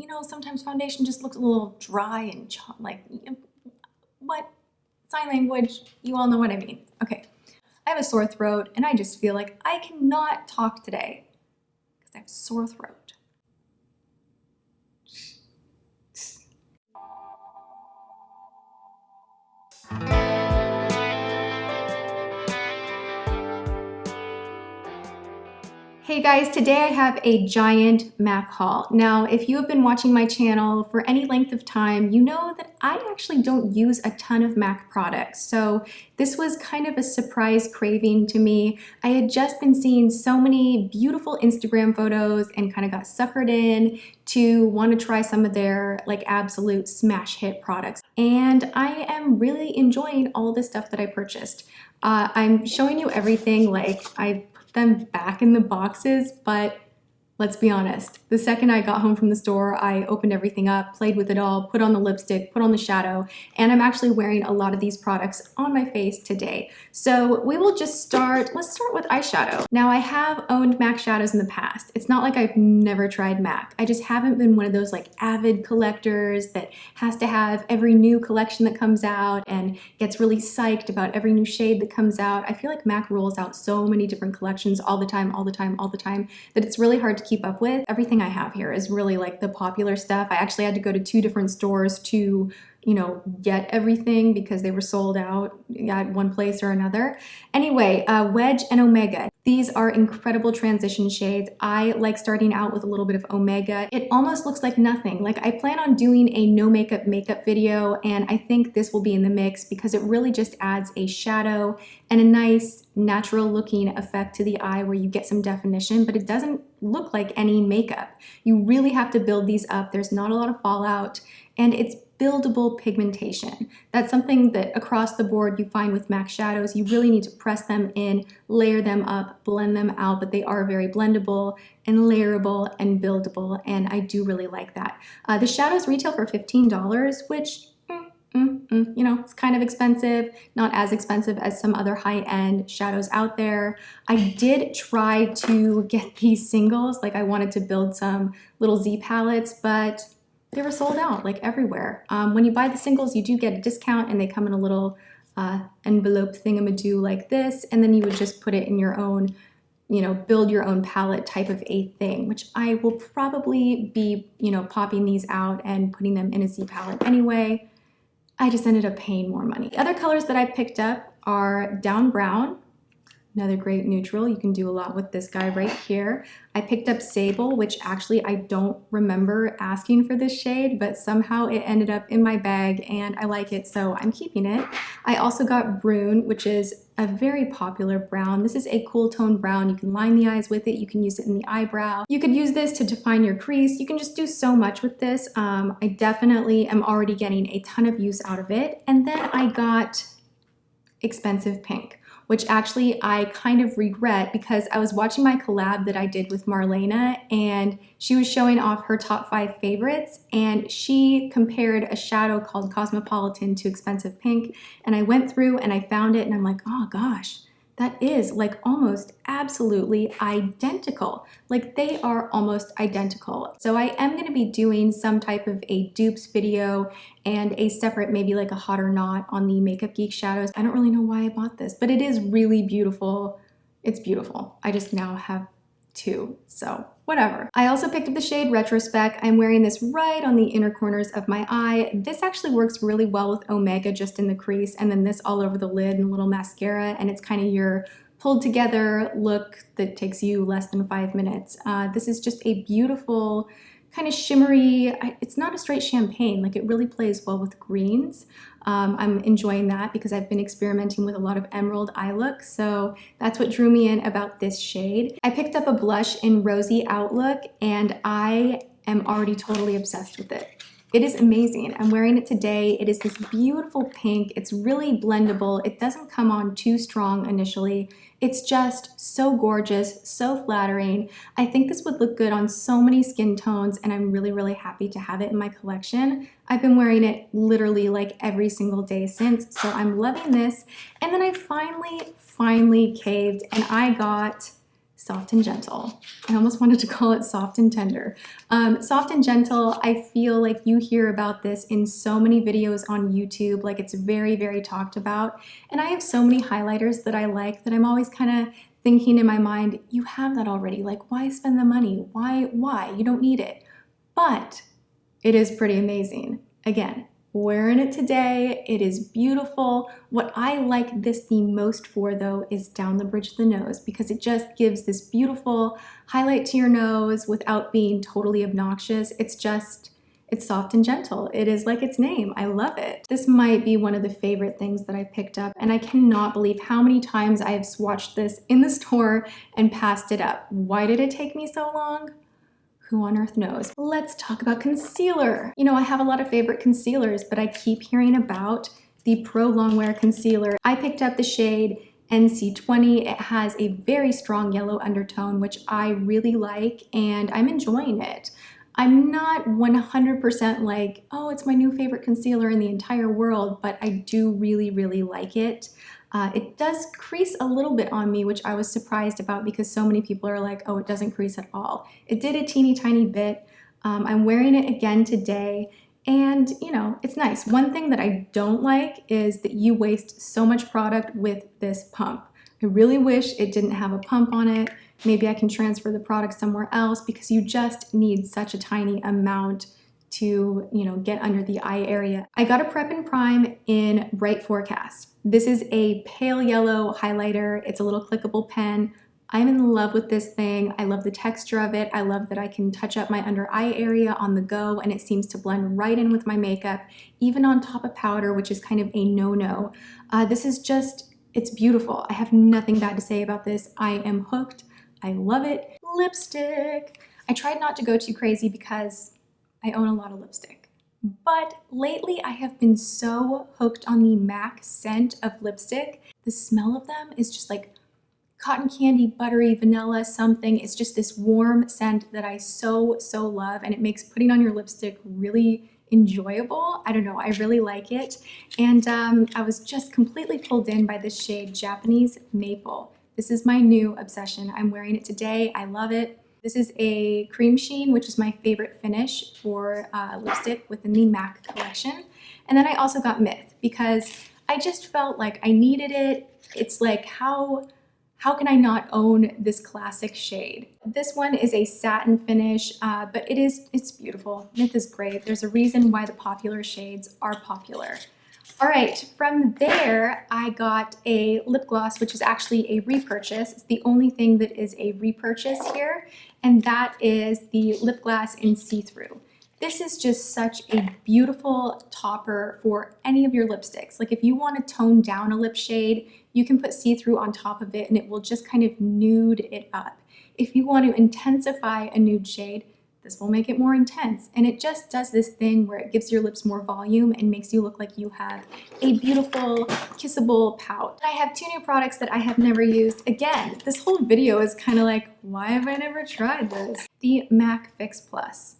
know, sometimes foundation just looks a little dry and like, what? Sign language, you all know what I mean. Okay, I have a sore throat and I just feel like I cannot talk today because I have a sore throat. Hey guys, today I have a giant MAC haul. Now, if you have been watching my channel for any length of time, you know that I actually don't use a ton of MAC products. So this was kind of a surprise craving to me. I had just been seeing so many beautiful Instagram photos and kind of got suckered in to want to try some of their like absolute smash hit products. And I am really enjoying all the stuff that I purchased. I'm showing you everything, like I them back in the boxes, but let's be honest, the second I got home from the store, I opened everything up, played with it all, put on the lipstick, put on the shadow, and I'm actually wearing a lot of these products on my face today. So we will just start, let's start with eyeshadow. Now I have owned MAC shadows in the past. It's not like I've never tried MAC. I just haven't been one of those like avid collectors that has to have every new collection that comes out and gets really psyched about every new shade that comes out. I feel like MAC rolls out so many different collections all the time, that it's really hard to keep up with. Everything I have here is really like the popular stuff. I actually had to go to 2 different stores to, you know, get everything because they were sold out at one place or another. Anyway, Wedge and Omega. These are incredible transition shades. I like starting out with a little bit of Omega. It almost looks like nothing. Like I plan on doing a no makeup video, and I think this will be in the mix because it really just adds a shadow and a nice natural looking effect to the eye where you get some definition, but it doesn't look like any makeup. You really have to build these up. There's not a lot of fallout, and it's buildable pigmentation. That's something that across the board you find with MAC shadows. You really need to press them in, layer them up, blend them out, but they are very blendable and layerable and buildable, and I do really like that. The shadows retail for $15, which you know, it's kind of expensive, not as expensive as some other high-end shadows out there. I did try to get these singles, like I wanted to build some little Z palettes, but they were sold out like everywhere. When you buy the singles, you do get a discount and they come in a little envelope thingamadoo like this, and then you would just put it in your own, you know, build your own palette type of a thing, which I will probably be, you know, popping these out and putting them in a Z palette anyway. I just ended up paying more money. The other colors that I picked up are Down Brown, another great neutral. You can do a lot with this guy right here. I picked up Sable, which actually I don't remember asking for this shade, but somehow it ended up in my bag and I like it, so I'm keeping it. I also got Brune, which is a very popular brown. This is a cool tone brown. You can line the eyes with it. You can use it in the eyebrow. You could use this to define your crease. You can just do so much with this. I definitely am already getting a ton of use out of it. And then I got Expensive Pink, which actually I kind of regret because I was watching my collab that I did with Marlena and she was showing off her top 5 favorites and she compared a shadow called Cosmopolitan to Expensive Pink, and I went through and I found it and I'm like, oh gosh, that is like almost absolutely identical. Like they are almost identical. So I am going to be doing some type of a dupes video and a separate, maybe like a hot or not on the Makeup Geek shadows. I don't really know why I bought this, but it is really beautiful. It's beautiful. I just now have 2, so whatever. I also picked up the shade Retrospect. I'm wearing this right on the inner corners of my eye. This actually works really well with Omega just in the crease, and then this all over the lid and a little mascara, and it's kind of your pulled together look that takes you less than 5 minutes. This is just a beautiful kind of shimmery, it's not a straight champagne, like it really plays well with greens. I'm enjoying that because I've been experimenting with a lot of emerald eye looks, so that's what drew me in about this shade. I picked up a blush in Rosy Outlook and I am already totally obsessed with it. It is amazing. I'm wearing it today. It is this beautiful pink. It's really blendable. It doesn't come on too strong initially. It's just so gorgeous, so flattering. I think this would look good on so many skin tones, and I'm really, really happy to have it in my collection. I've been wearing it literally like every single day since, so I'm loving this. And then I finally caved and I got Soft and gentle. I almost wanted to call it soft and tender. Soft and gentle, I feel like you hear about this in so many videos on YouTube, like it's very, very talked about. And I have so many highlighters that I like that I'm always kind of thinking in my mind, you have that already. Like, why spend the money? Why? You don't need it. But it is pretty amazing. Again, wearing it today, it is beautiful. What I like this the most for though is down the bridge of the nose, because it just gives this beautiful highlight to your nose without being totally obnoxious. It's soft and gentle. It is like its name. I love it. This might be one of the favorite things that I picked up, and I cannot believe how many times I have swatched this in the store and passed it up. Why did it take me so long? Who on earth knows? Let's talk about concealer. You know, I have a lot of favorite concealers, but I keep hearing about the Pro Longwear Concealer. I picked up the shade NC20. It has a very strong yellow undertone, which I really like, and I'm enjoying it. I'm not 100% like, oh, it's my new favorite concealer in the entire world, but I do really, really like it. It does crease a little bit on me, which I was surprised about because so many people are like, oh, it doesn't crease at all. It did a teeny tiny bit. I'm wearing it again today, and you know, it's nice. One thing that I don't like is that you waste so much product with this pump. I really wish it didn't have a pump on it. Maybe I can transfer the product somewhere else, because you just need such a tiny amount to, you know, get under the eye area. I got a Prep and Prime in Bright Forecast. This is a pale yellow highlighter. It's a little clickable pen. I'm in love with this thing. I love the texture of it. I love that I can touch up my under eye area on the go, and it seems to blend right in with my makeup, even on top of powder, which is kind of a no-no. This is just, it's beautiful. I have nothing bad to say about this. I am hooked. I love it. Lipstick. I tried not to go too crazy because I own a lot of lipstick. But lately I have been so hooked on the MAC scent of lipstick. The smell of them is just like cotton candy, buttery, vanilla, something. It's just this warm scent that I so love, and it makes putting on your lipstick really enjoyable. I don't know, I really like it. And I was just completely pulled in by this shade, Japanese Maple. This is my new obsession. I'm wearing it today. I love it. This is a cream sheen, which is my favorite finish for lipstick within the MAC collection. And then I also got Myth because I just felt like I needed it. It's like, how can I not own this classic shade? This one is a satin finish, but it's beautiful. Myth is great. There's a reason why the popular shades are popular. All right, from there, I got a lip gloss, which is actually a repurchase. It's the only thing that is a repurchase here, and that is the lip gloss in see-through. This is just such a beautiful topper for any of your lipsticks. Like if you want to tone down a lip shade, you can put see-through on top of it and it will just kind of nude it up. If you want to intensify a nude shade, this will make it more intense, and it just does this thing where it gives your lips more volume and makes you look like you have a beautiful, kissable pout. I have two new products that I have never used. Again, this whole video is kind of like, why have I never tried this? The MAC Fix Plus.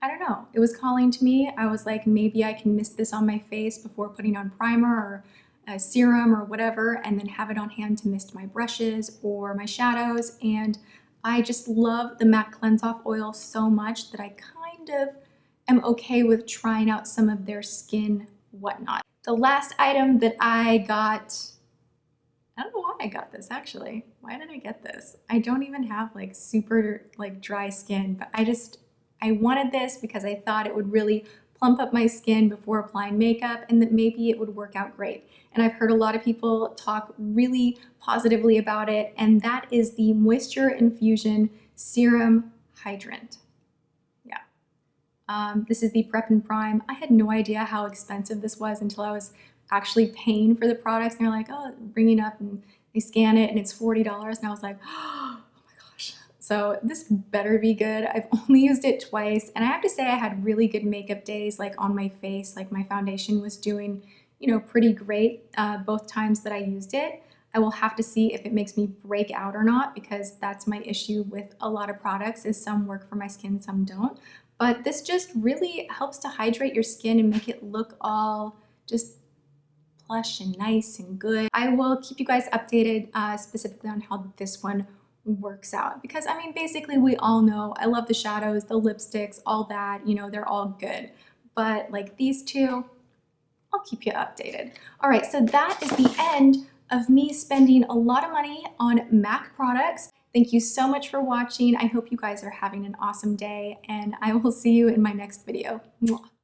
I don't know, it was calling to me. I was like, maybe I can mist this on my face before putting on primer or a serum or whatever, and then have it on hand to mist my brushes or my shadows. And I just love the MAC Cleanse Off Oil so much that I kind of am okay with trying out some of their skin whatnot. The last item that I got, I don't know why I got this actually. Why did I get this? I don't even have like super like dry skin, but I wanted this because I thought it would really plump up my skin before applying makeup, and that maybe it would work out great. And I've heard a lot of people talk really positively about it, and that is the Moisture Infusion Serum Hydrant. Yeah. This is the Prep and Prime. I had no idea how expensive this was until I was actually paying for the products, and they're like, oh, bringing up, and they scan it, and it's $40, and I was like, oh my gosh. So this better be good. I've only used it twice, and I have to say I had really good makeup days, like on my face. Like my foundation was doing, you know, pretty great both times that I used it. I will have to see if it makes me break out or not, because that's my issue with a lot of products, is some work for my skin, some don't. But this just really helps to hydrate your skin and make it look all just plush and nice and good. I will keep you guys updated specifically on how this one works out. Because I mean, basically we all know I love the shadows, the lipsticks, all that, you know, they're all good. But like these two, I'll keep you updated. All right, so that is the end of me spending a lot of money on MAC products. Thank you so much for watching. I hope you guys are having an awesome day, and I will see you in my next video. Mwah.